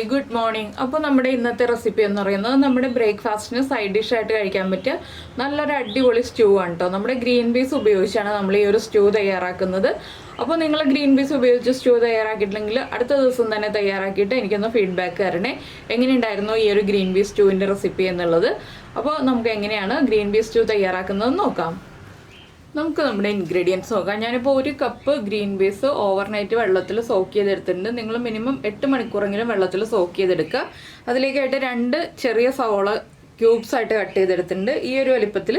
Hi good morning. അപ്പോൾ നമ്മുടെ ഇന്നത്തെ റെസിപ്പി എന്ന് പറയുന്നത് നമ്മുടെ ബ്രേക്ക്ഫാസ്റ്റിന് സൈഡ് ഡിഷായിട്ട് കഴിക്കാൻ പറ്റിയ നല്ലൊരു അടിപൊളി സ്റ്റൂ ആണ് കേട്ടോ. നമ്മുടെ ഗ്രീൻ പീസ് ഉപയോഗിച്ചാണ് നമ്മൾ ഈ ഒരു സ്റ്റൂ തയ്യാറാക്കുന്നത്. അപ്പോൾ നിങ്ങൾ ഗ്രീൻ പീസ് ഉപയോഗിച്ച് സ്റ്റൂ തയ്യാറാക്കിയിട്ടില്ലെങ്കിൽ അടുത്ത ദിവസം തന്നെ തയ്യാറാക്കിയിട്ട് എനിക്കൊന്ന് ഫീഡ്ബാക്ക് തരണേ, എങ്ങനെയുണ്ടായിരുന്നു ഈ ഒരു ഗ്രീൻ പീസ് സ്റ്റൂവിൻ്റെ റെസിപ്പി എന്നുള്ളത്. അപ്പോൾ നമുക്ക് എങ്ങനെയാണ് ഗ്രീൻ പീസ് സ്റ്റൂ തയ്യാറാക്കുന്നത് നോക്കാം. നമുക്ക് നമ്മുടെ ഇൻഗ്രീഡിയൻസ് നോക്കാം. ഞാനിപ്പോൾ 1 കപ്പ് ഗ്രീൻ പീസ് ഓവർനൈറ്റ് വെള്ളത്തിൽ സോക്ക് ചെയ്തെടുത്തിട്ടുണ്ട്. നിങ്ങൾ മിനിമം 8 മണിക്കൂറെങ്കിലും വെള്ളത്തിൽ സോക്ക് ചെയ്തെടുക്കുക. അതിലേക്കായിട്ട് 2 ചെറിയ സവോള ക്യൂബ്സ് ആയിട്ട് കട്ട് ചെയ്തെടുത്തിട്ടുണ്ട്. ഈ ഒരു വലിപ്പത്തിൽ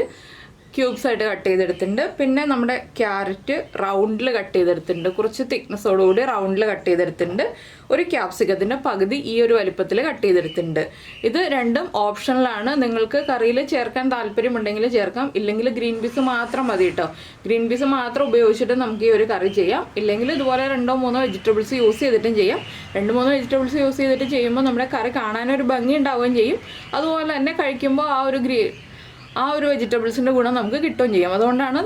ക്യൂബ്സ് ആയിട്ട് കട്ട് ചെയ്തെടുത്തിട്ടുണ്ട്. പിന്നെ നമ്മുടെ ക്യാരറ്റ് റൗണ്ടിൽ കട്ട് ചെയ്തെടുത്തിട്ടുണ്ട്, കുറച്ച് തിക്നെസ്സോടുകൂടി റൗണ്ടിൽ കട്ട് ചെയ്തെടുത്തിട്ടുണ്ട്. ഒരു ക്യാപ്സിക്കത്തിൻ്റെ പകുതി ഈ ഒരു വലിപ്പത്തിൽ കട്ട് ചെയ്തെടുത്തിട്ടുണ്ട്. ഇത് രണ്ടും ഓപ്ഷണലാണ്. നിങ്ങൾക്ക് കറിയിൽ ചേർക്കാൻ താല്പര്യമുണ്ടെങ്കിൽ ചേർക്കാം, ഇല്ലെങ്കിൽ ഗ്രീൻ പീസ് മാത്രം മതി കേട്ടോ. ഗ്രീൻ പീസ് മാത്രം ഉപയോഗിച്ചിട്ട് നമുക്ക് ഈ ഒരു കറി ചെയ്യാം. ഇല്ലെങ്കിൽ ഇതുപോലെ 2-3 വെജിറ്റബിൾസ് യൂസ് ചെയ്തിട്ടും ചെയ്യാം. 2-3 വെജിറ്റബിൾസ് യൂസ് ചെയ്തിട്ട് ചെയ്യുമ്പോൾ നമ്മുടെ കറി കാണാനൊരു ഭംഗി ഉണ്ടാവുകയും ചെയ്യും. അതുപോലെ തന്നെ കഴിക്കുമ്പോൾ ആ ഒരു വെജിറ്റബിൾസിൻ്റെ ഗുണം നമുക്ക് കിട്ടുകയും ചെയ്യും. അതുകൊണ്ടാണ്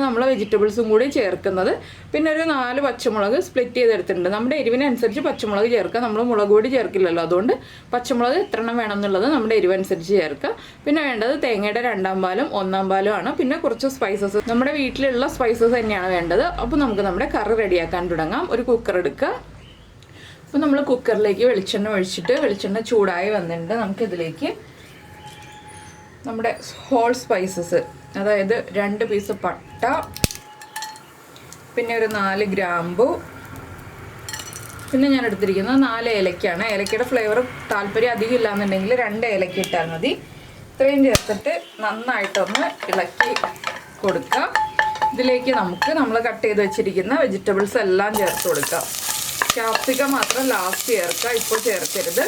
നമ്മൾ വെജിറ്റബിൾസും കൂടി ചേർക്കുന്നത്. പിന്നെ ഒരു 4 പച്ചമുളക് സ്പ്ലിറ്റ് ചെയ്തെടുത്തിട്ടുണ്ട്. നമ്മുടെ എരിവിനനുസരിച്ച് പച്ചമുളക് ചേർക്കുക. നമ്മൾ മുളക് പൊടി ചേർക്കില്ലല്ലോ, അതുകൊണ്ട് പച്ചമുളക് എത്ര എണ്ണം വേണം എന്നുള്ളത് നമ്മുടെ എരിവനുസരിച്ച് ചേർക്കുക. പിന്നെ വേണ്ടത് തേങ്ങയുടെ 2-ാം പാലും 1-ാം പാലും ആണ്. പിന്നെ കുറച്ച് സ്പൈസസ്, നമ്മുടെ വീട്ടിലുള്ള സ്പൈസസ് തന്നെയാണ് വേണ്ടത്. അപ്പോൾ നമുക്ക് നമ്മുടെ കറി റെഡിയാക്കാൻ തുടങ്ങാം. ഒരു കുക്കർ എടുക്കുക. അപ്പോൾ നമ്മൾ കുക്കറിലേക്ക് വെളിച്ചെണ്ണ ഒഴിച്ചിട്ട് വെളിച്ചെണ്ണ ചൂടായി വന്നിട്ടുണ്ട്. നമുക്കിതിലേക്ക് നമ്മുടെ ഹോൾ സ്പൈസസ്, അതായത് 2 പീസ് പട്ട, പിന്നെ ഒരു 4 ഗ്രാമ്പു, പിന്നെ ഞാൻ എടുത്തിരിക്കുന്നത് 4 ഏലക്കയാണ്. ഏലക്കയുടെ ഫ്ലേവർ താല്പര്യം അധികം ഇല്ലാന്നുണ്ടെങ്കിൽ 2 ഏലക്ക ഇട്ടാൽ മതി. ഇത്രയും ചേർത്തിട്ട് നന്നായിട്ടൊന്ന് ഇളക്കി കൊടുക്കുക. ഇതിലേക്ക് നമ്മൾ കട്ട് ചെയ്ത് വെച്ചിരിക്കുന്ന വെജിറ്റബിൾസ് എല്ലാം ചേർത്ത് കൊടുക്കുക. ക്യാപ്സിക്കം മാത്രം ലാസ്റ്റ് ചേർക്കുക, ഇപ്പോൾ ചേർക്കരുത്.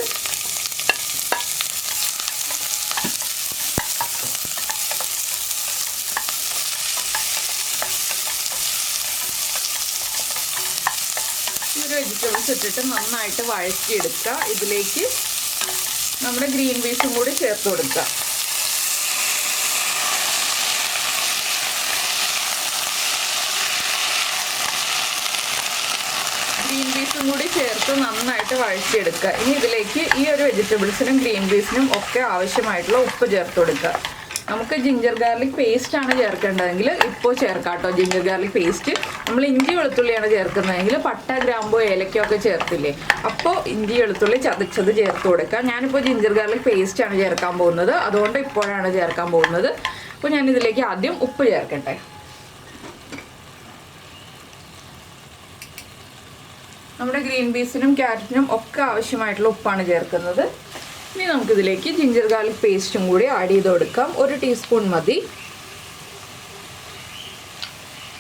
വെജിറ്റബിൾസ് ഇട്ടിട്ട് നന്നായിട്ട് വഴറ്റിയെടുക്കുക. ഇതിലേക്ക് നമ്മുടെ ഗ്രീൻ പീസും കൂടി ചേർത്ത് കൊടുക്കുക. ഗ്രീൻ പീസും കൂടി ചേർത്ത് നന്നായിട്ട് വഴറ്റിയെടുക്കുക. ഇനി ഇതിലേക്ക് ഈ ഒരു വെജിറ്റബിൾസിനും ഗ്രീൻ പീസിനും ഒക്കെ ആവശ്യമായിട്ടുള്ള ഉപ്പ് ചേർത്ത് കൊടുക്കുക. നമുക്ക് ജിഞ്ചർ ഗാർലിക് പേസ്റ്റ് ആണ് ചേർക്കേണ്ടതെങ്കിൽ ഇപ്പോൾ ചേർക്കാം കേട്ടോ. ജിഞ്ചർ ഗാർലിക് പേസ്റ്റ് നമ്മൾ ഇഞ്ചി വെളുത്തുള്ളിയാണ് ചേർക്കുന്നതെങ്കിൽ പട്ട ഗ്രാമ്പോ ഏലക്കയൊക്കെ ചേർത്തില്ലേ, അപ്പോൾ ഇഞ്ചി വെളുത്തുള്ളി ചതച്ചത് ചേർത്ത് കൊടുക്കുക. ഞാനിപ്പോൾ ജിഞ്ചർ ഗാർലിക് പേസ്റ്റ് ആണ് ചേർക്കാൻ പോകുന്നത്, അതുകൊണ്ട് ഇപ്പോഴാണ് ചേർക്കാൻ പോകുന്നത്. അപ്പോൾ ഞാനിതിലേക്ക് ആദ്യം ഉപ്പ് ചേർക്കട്ടെ. നമ്മുടെ ഗ്രീൻ പീസിനും ക്യാരറ്റിനും ഒക്കെ ആവശ്യമായിട്ടുള്ള ഉപ്പാണ് ചേർക്കുന്നത്. ഇനി നമുക്കിതിലേക്ക് ജിഞ്ചർ ഗാർലിക് പേസ്റ്റും കൂടി ആഡ് ചെയ്ത് കൊടുക്കാം. 1 ടീസ്പൂൺ മതി.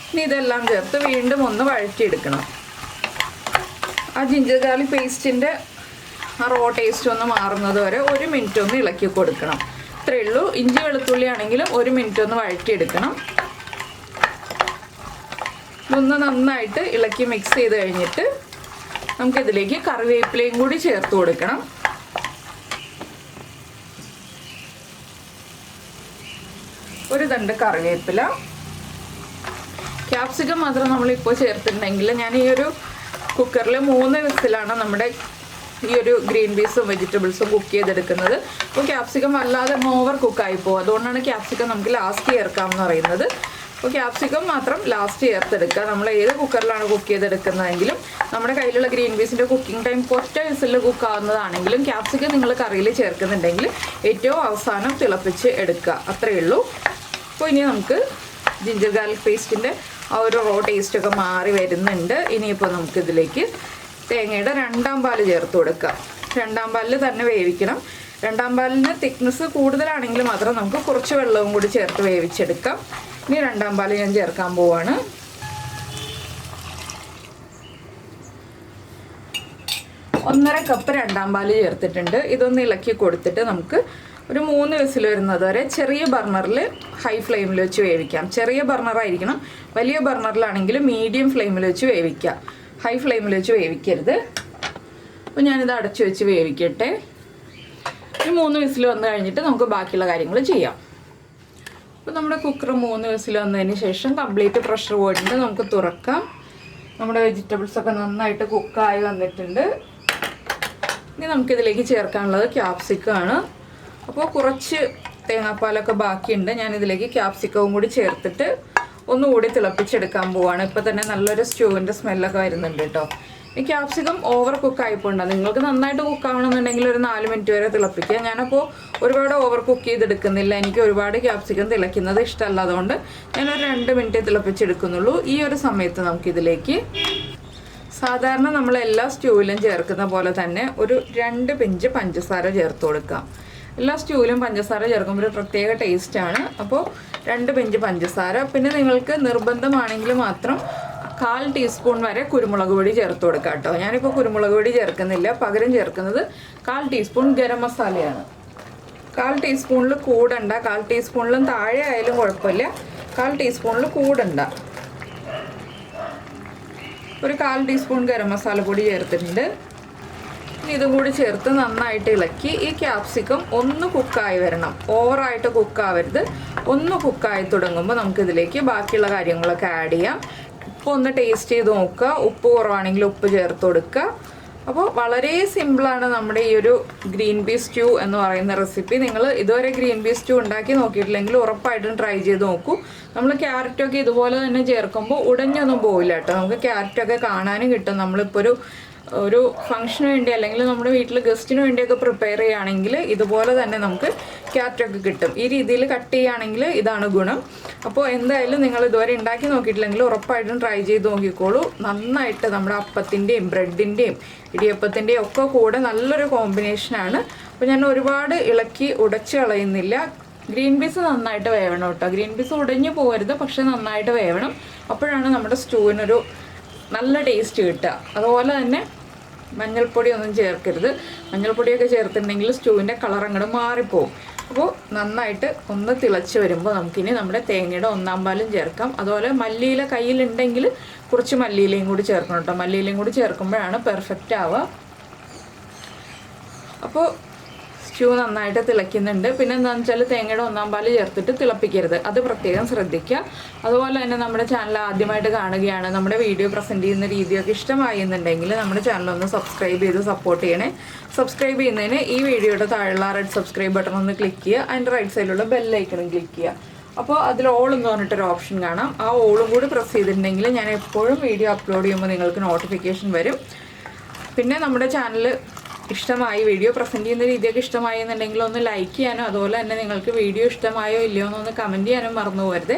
ഇനി ഇതെല്ലാം ചേർത്ത് വീണ്ടും ഒന്ന് വഴറ്റിയെടുക്കണം. ആ ജിഞ്ചർ ഗാർലിക് പേസ്റ്റിൻ്റെ ആ റോ ടേസ്റ്റ് ഒന്ന് മാറുന്നത് വരെ 1 മിനിറ്റ് ഒന്ന് ഇളക്കി കൊടുക്കണം. ഇത്രയേ ഉള്ളൂ. ഇഞ്ചി വെളുത്തുള്ളി ആണെങ്കിലും 1 മിനിറ്റ് ഒന്ന് വഴറ്റിയെടുക്കണം. ഇതൊന്ന് നന്നായിട്ട് ഇളക്കി മിക്സ് ചെയ്ത് കഴിഞ്ഞിട്ട് നമുക്കിതിലേക്ക് കറിവേപ്പിലയും കൂടി ചേർത്ത് കൊടുക്കണം. ഒരു തണ്ട് കറിവേപ്പില. ക്യാപ്സിക്കം മാത്രം നമ്മളിപ്പോൾ ചേർത്തിട്ടുണ്ടെങ്കിൽ ഞാൻ ഈ ഒരു കുക്കറിൽ 3 വിസിലാണ് നമ്മുടെ ഈ ഒരു ഗ്രീൻ പീസും വെജിറ്റബിൾസും കുക്ക് ചെയ്തെടുക്കുന്നത്. അപ്പോൾ ക്യാപ്സിക്കം വല്ലാതെ ഓവർ കുക്കായി പോകും. അതുകൊണ്ടാണ് ക്യാപ്സിക്കം നമുക്ക് ലാസ്റ്റ് ചേർക്കാമെന്ന് പറയുന്നത്. അപ്പോൾ ക്യാപ്സിക്കം മാത്രം ലാസ്റ്റ് ചേർത്തെടുക്കുക. നമ്മൾ ഏത് കുക്കറിലാണ് കുക്ക് ചെയ്തെടുക്കുന്നതെങ്കിലും നമ്മുടെ കയ്യിലുള്ള ഗ്രീൻ പീസിൻ്റെ കുക്കിംഗ് ടൈം 1 വിസിലിൽ കുക്കാവുന്നതാണെങ്കിലും ക്യാപ്സിക്കം നിങ്ങൾ കറിയിൽ ചേർക്കുന്നുണ്ടെങ്കിൽ ഏറ്റവും അവസാനം തിളപ്പിച്ച് എടുക്കുക. അത്രയേ ഉള്ളൂ. അപ്പോൾ ഇനി നമുക്ക് ജിഞ്ചർ ഗാർലിക് പേസ്റ്റിൻ്റെ ആ ഒരു റോ ടേസ്റ്റൊക്കെ മാറി വരുന്നുണ്ട്. ഇനിയിപ്പോൾ നമുക്കിതിലേക്ക് തേങ്ങയുടെ 2-ാം പാല് ചേർത്ത് കൊടുക്കുക. 2-ാം പാലിൽ തന്നെ വേവിക്കണം. 2-ാം പാലിന് തിക്നെസ് കൂടുതലാണെങ്കിൽ മാത്രം നമുക്ക് കുറച്ച് വെള്ളവും കൂടി ചേർത്ത് വേവിച്ചെടുക്കാം. ഇനി 2-ാം പാല് ഞാൻ ചേർക്കാൻ പോവാണ്. ഒന്നര കപ്പ് 2-ാം പാല് ചേർത്തിട്ടുണ്ട്. ഇതൊന്ന് ഇളക്കി കൊടുത്തിട്ട് നമുക്ക് ഒരു 3 വിസിൽ വരുന്നത് വരെ ചെറിയ ബർണറിൽ ഹൈ ഫ്ലെയിമിൽ വെച്ച് വേവിക്കാം. ചെറിയ ബർണറായിരിക്കണം. വലിയ ബർണറിലാണെങ്കിൽ മീഡിയം ഫ്ലെയിമിൽ വെച്ച് വേവിക്കാം. ഹൈ ഫ്ലെയിമിൽ വെച്ച് വേവിക്കരുത്. അപ്പോൾ ഞാനിത് അടച്ചു വെച്ച് വേവിക്കട്ടെ. ഒരു 3 വിസിൽ വന്നു കഴിഞ്ഞിട്ട് നമുക്ക് ബാക്കിയുള്ള കാര്യങ്ങൾ ചെയ്യാം. അപ്പോൾ നമ്മുടെ കുക്കർ 3 വിസിൽ വന്നതിന് ശേഷം കംപ്ലീറ്റ് പ്രഷർ പോയിട്ടുണ്ട്. നമുക്ക് തുറക്കാം. നമ്മുടെ വെജിറ്റബിൾസൊക്കെ നന്നായിട്ട് കുക്കായി വന്നിട്ടുണ്ട്. ഇനി നമുക്കിതിലേക്ക് ചേർക്കാനുള്ളത് ക്യാപ്സിക്കമാണ്. അപ്പോൾ കുറച്ച് തേങ്ങാപ്പാലൊക്കെ ബാക്കിയുണ്ട്. ഞാനിതിലേക്ക് ക്യാപ്സിക്കവും കൂടി ചേർത്തിട്ട് ഒന്നുകൂടി തിളപ്പിച്ചെടുക്കാൻ പോവാണ്. ഇപ്പോൾ തന്നെ നല്ലൊരു സ്റ്റൂവിൻ്റെ സ്മെല്ലൊക്കെ വരുന്നുണ്ട് കേട്ടോ. ഈ ക്യാപ്സിക്കം ഓവർ കുക്കായിപ്പോണ്ട. നിങ്ങൾക്ക് നന്നായിട്ട് കുക്കാവണമെന്നുണ്ടെങ്കിൽ ഒരു 4 മിനിറ്റ് വരെ തിളപ്പിക്കുക. ഞാനപ്പോൾ ഒരുപാട് ഓവർ കുക്ക് ചെയ്തെടുക്കുന്നില്ല. എനിക്ക് ഒരുപാട് ക്യാപ്സിക്കം തിളയ്ക്കുന്നത് ഇഷ്ടമല്ല. അതുകൊണ്ട് ഞാനൊരു 2 മിനിറ്റ് തിളപ്പിച്ചെടുക്കുന്നുള്ളൂ. ഈ ഒരു സമയത്ത് നമുക്കിതിലേക്ക് സാധാരണ നമ്മൾ എല്ലാ സ്റ്റൂവിലും ചേർക്കുന്ന പോലെ തന്നെ ഒരു 2 പിഞ്ച് പഞ്ചസാര ചേർത്ത് കൊടുക്കാം. എല്ലാ സ്റ്റൂവിലും പഞ്ചസാര ചേർക്കുമ്പോൾ ഒരു പ്രത്യേക ടേസ്റ്റാണ്. അപ്പോൾ 2 പിഞ്ച് പഞ്ചസാര. പിന്നെ നിങ്ങൾക്ക് നിർബന്ധമാണെങ്കിൽ മാത്രം 1/4 ടീസ്പൂൺ വരെ കുരുമുളക് പൊടി ചേർത്ത് കൊടുക്കാം കേട്ടോ. ഞാനിപ്പോൾ കുരുമുളക് പൊടി ചേർക്കുന്നില്ല. പകരം ചേർക്കുന്നത് 1/4 ടീസ്പൂൺ ഗരം മസാലയാണ്. 1/4 ടീസ്പൂണിൽ കൂടണ്ട. 1/4 ടീസ്പൂണിലും താഴെ ആയാലും കുഴപ്പമില്ല. 1/4 ടീസ്പൂണിൽ കൂടണ്ട. ഒരു 1/4 ടീസ്പൂൺ ഗരം മസാല പൊടി ചേർത്തിട്ടുണ്ട്. ഇനി ഇതും കൂടി ചേർത്ത് നന്നായിട്ട് ഇളക്കി ഈ ക്യാപ്സിക്കം ഒന്ന് കുക്കായി വരണം. ഓവറായിട്ട് കുക്കാവരുത്. ഒന്ന് കുക്കായി തുടങ്ങുമ്പോൾ നമുക്കിതിലേക്ക് ബാക്കിയുള്ള കാര്യങ്ങളൊക്കെ ആഡ് ചെയ്യാം. ഉപ്പ് ഒന്ന് ടേസ്റ്റ് ചെയ്ത് നോക്കുക. ഉപ്പ് കുറവാണെങ്കിൽ ഉപ്പ് ചേർത്ത് കൊടുക്കുക. അപ്പോൾ വളരെ സിമ്പിളാണ് നമ്മുടെ ഈ ഒരു ഗ്രീൻ പീസ് സ്റ്റ്യൂ എന്ന് പറയുന്ന റെസിപ്പി. നിങ്ങൾ ഇതുവരെ ഗ്രീൻ പീസ് സ്റ്റ്യൂ ഉണ്ടാക്കി നോക്കിയിട്ടില്ലെങ്കിൽ ഉറപ്പായിട്ടും ട്രൈ ചെയ്ത് നോക്കൂ. നമ്മൾ ക്യാരറ്റൊക്കെ ഇതുപോലെ തന്നെ ചേർക്കുമ്പോൾ ഉടഞ്ഞൊന്നും പോവില്ല കേട്ടോ. നമുക്ക് ക്യാരറ്റൊക്കെ കാണാനും കിട്ടും. നമ്മളിപ്പോൾ ഒരു ഫംഗ്ഷന് വേണ്ടി അല്ലെങ്കിൽ നമ്മുടെ വീട്ടിൽ ഗസ്റ്റിന് വേണ്ടിയൊക്കെ പ്രിപ്പയർ ചെയ്യുകയാണെങ്കിൽ ഇതുപോലെ തന്നെ നമുക്ക് ക്യാരറ്റൊക്കെ കിട്ടും. ഈ രീതിയിൽ കട്ട് ചെയ്യുകയാണെങ്കിൽ ഇതാണ് ഗുണം. അപ്പോൾ എന്തായാലും നിങ്ങൾ ഇതുവരെ ഉണ്ടാക്കി നോക്കിയിട്ടില്ലെങ്കിൽ ഉറപ്പായിട്ടും ട്രൈ ചെയ്ത് നോക്കിക്കോളൂ. നന്നായിട്ട് നമ്മുടെ അപ്പത്തിൻ്റെയും ബ്രെഡിൻ്റെയും ഇടിയപ്പത്തിൻ്റെയും ഒക്കെ കൂടെ നല്ലൊരു കോമ്പിനേഷനാണ്. അപ്പോൾ ഞാൻ ഒരുപാട് ഇളക്കി ഉടച്ച് കളയുന്നില്ല. ഗ്രീൻ പീസ് നന്നായിട്ട് വേവണം കേട്ടോ. ഗ്രീൻ പീസ് ഉടഞ്ഞു പോകരുത്, പക്ഷെ നന്നായിട്ട് വേവണം. അപ്പോഴാണ് നമ്മുടെ സ്റ്റൂവിനൊരു നല്ല ടേസ്റ്റ് കിട്ടുക. അതുപോലെ തന്നെ മഞ്ഞൾപ്പൊടി ഒന്നും ചേർക്കരുത്. മഞ്ഞൾപ്പൊടിയൊക്കെ ചേർത്തിട്ടുണ്ടെങ്കിൽ സ്റ്റൂവിൻ്റെ കളർ അങ്ങോട്ട് മാറിപ്പോവും. അപ്പോൾ നന്നായിട്ട് ഒന്ന് തിളച്ച് വരുമ്പോൾ നമുക്കിനി നമ്മുടെ തേങ്ങയുടെ 1/4 പാലും ചേർക്കാം. അതുപോലെ മല്ലിയില കയ്യിലുണ്ടെങ്കിൽ കുറച്ച് മല്ലിയിലയും കൂടി ചേർക്കണം കേട്ടോ. മല്ലിയിലയും കൂടി ചേർക്കുമ്പോഴാണ് പെർഫെക്റ്റ് ആവുക. അപ്പോൾ സ്റ്റൂ നന്നായിട്ട് തിളയ്ക്കുന്നുണ്ട്. പിന്നെ എന്താണെന്ന് വെച്ചാൽ തേങ്ങയുടെ 1/4 പാല് ചേർത്തിട്ട് തിളപ്പിക്കരുത്. അത് പ്രത്യേകം ശ്രദ്ധിക്കുക. അതുപോലെ തന്നെ നമ്മുടെ ചാനൽ ആദ്യമായിട്ട് കാണുകയാണ്, നമ്മുടെ വീഡിയോ പ്രസൻറ്റ് ചെയ്യുന്ന രീതിയൊക്കെ ഇഷ്ടമായി എന്നുണ്ടെങ്കിൽ നമ്മുടെ ചാനലൊന്ന് സബ്സ്ക്രൈബ് ചെയ്ത് സപ്പോർട്ട് ചെയ്യണേ. സബ്സ്ക്രൈബ് ചെയ്യുന്നതിന് ഈ വീഡിയോയുടെ താഴെയുള്ള റെഡ് സബ്സ്ക്രൈബ് ബട്ടൺ ഒന്ന് ക്ലിക്ക് ചെയ്യുക. അതിൻ്റെ റൈറ്റ് സൈഡിലുള്ള ബെല്ലൈക്കണും ക്ലിക്ക് ചെയ്യുക. അപ്പോൾ അതിൽ ഓൾ എന്ന് പറഞ്ഞിട്ടൊരു ഓപ്ഷൻ കാണാം. ആ ഓളും കൂടി പ്രസ് ചെയ്തിട്ടുണ്ടെങ്കിൽ ഞാൻ എപ്പോഴും വീഡിയോ അപ്ലോഡ് ചെയ്യുമ്പോൾ നിങ്ങൾക്ക് നോട്ടിഫിക്കേഷൻ വരും. പിന്നെ നമ്മുടെ ചാനൽ ഇഷ്ടമായി, വീഡിയോ പ്രസൻറ്റ് ചെയ്യുന്ന രീതിയൊക്കെ ഇഷ്ടമായി എന്നുണ്ടെങ്കിൽ ഒന്ന് ലൈക്ക് ചെയ്യാനോ അതുപോലെ തന്നെ നിങ്ങൾക്ക് വീഡിയോ ഇഷ്ടമായോ ഇല്ലയോ എന്നൊന്ന് കമൻറ്റ് ചെയ്യാനും മറന്നു പോകരുത്.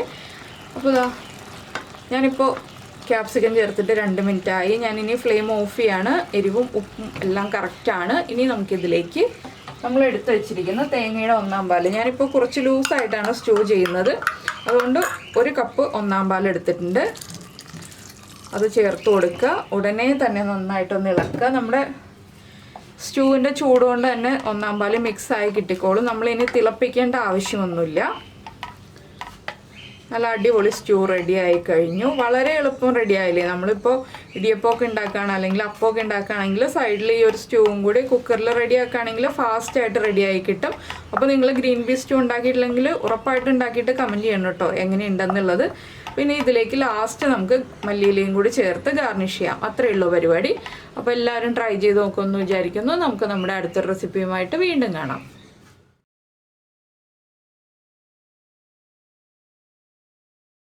അപ്പോൾ ഇതാ ഞാനിപ്പോൾ ക്യാപ്സിക്കം ചേർത്തിട്ട് 2 മിനിറ്റായി. ഞാനിനി ഫ്ലെയിം ഓഫ് ചെയ്യാണ്. എരിവും ഉപ്പും എല്ലാം കറക്റ്റാണ്. ഇനി നമുക്കിതിലേക്ക് നമ്മൾ എടുത്ത് വെച്ചിരിക്കുന്ന തേങ്ങയുടെ 1/4 പാല്, ഞാനിപ്പോൾ കുറച്ച് ലൂസായിട്ടാണ് സ്റ്റൂ ചെയ്യുന്നത്, അതുകൊണ്ട് 1 കപ്പ് 1/4 പാൽ എടുത്തിട്ടുണ്ട്. അത് ചേർത്ത് കൊടുക്കുക. ഉടനെ തന്നെ നന്നായിട്ടൊന്ന് ഇളക്കുക. നമ്മുടെ സ്റ്റൂവിൻ്റെ ചൂട് കൊണ്ട് തന്നെ 1/4 പാല് മിക്സായി കിട്ടിക്കോളും. നമ്മളിനി തിളപ്പിക്കേണ്ട ആവശ്യമൊന്നുമില്ല. നല്ല അടിപൊളി സ്റ്റൂ റെഡി ആയി കഴിഞ്ഞു. വളരെ എളുപ്പം റെഡി ആയില്ലേ. നമ്മളിപ്പോൾ ഇടിയപ്പമൊക്കെ ഉണ്ടാക്കുകയാണ് അല്ലെങ്കിൽ അപ്പമൊക്കെ ഉണ്ടാക്കുകയാണെങ്കിൽ സൈഡിൽ ഈ ഒരു സ്റ്റൂവും കൂടി കുക്കറിൽ റെഡി ആക്കുകയാണെങ്കിൽ ഫാസ്റ്റായിട്ട് റെഡി ആയി കിട്ടും. അപ്പോൾ നിങ്ങൾ ഗ്രീൻ പീസ് സ്റ്റൂ ഉണ്ടാക്കിയിട്ടില്ലെങ്കിൽ ഉറപ്പായിട്ട് ഉണ്ടാക്കിയിട്ട് കമൻറ്റ് ചെയ്യണം കേട്ടോ എങ്ങനെയുണ്ടെന്നുള്ളത്. പിന്നെ ഇതിലേക്ക് ലാസ്റ്റ് നമുക്ക് മല്ലിയിലയും കൂടി ചേർത്ത് ഗാർണിഷ് ചെയ്യാം. അത്രയേ ഉള്ളൂ പരിപാടി. അപ്പോൾ എല്ലാവരും ട്രൈ ചെയ്ത് നോക്കുമെന്ന് വിചാരിക്കുന്നു. നമുക്ക് നമ്മുടെ അടുത്തൊരു റെസിപ്പിയുമായിട്ട് വീണ്ടും കാണാം.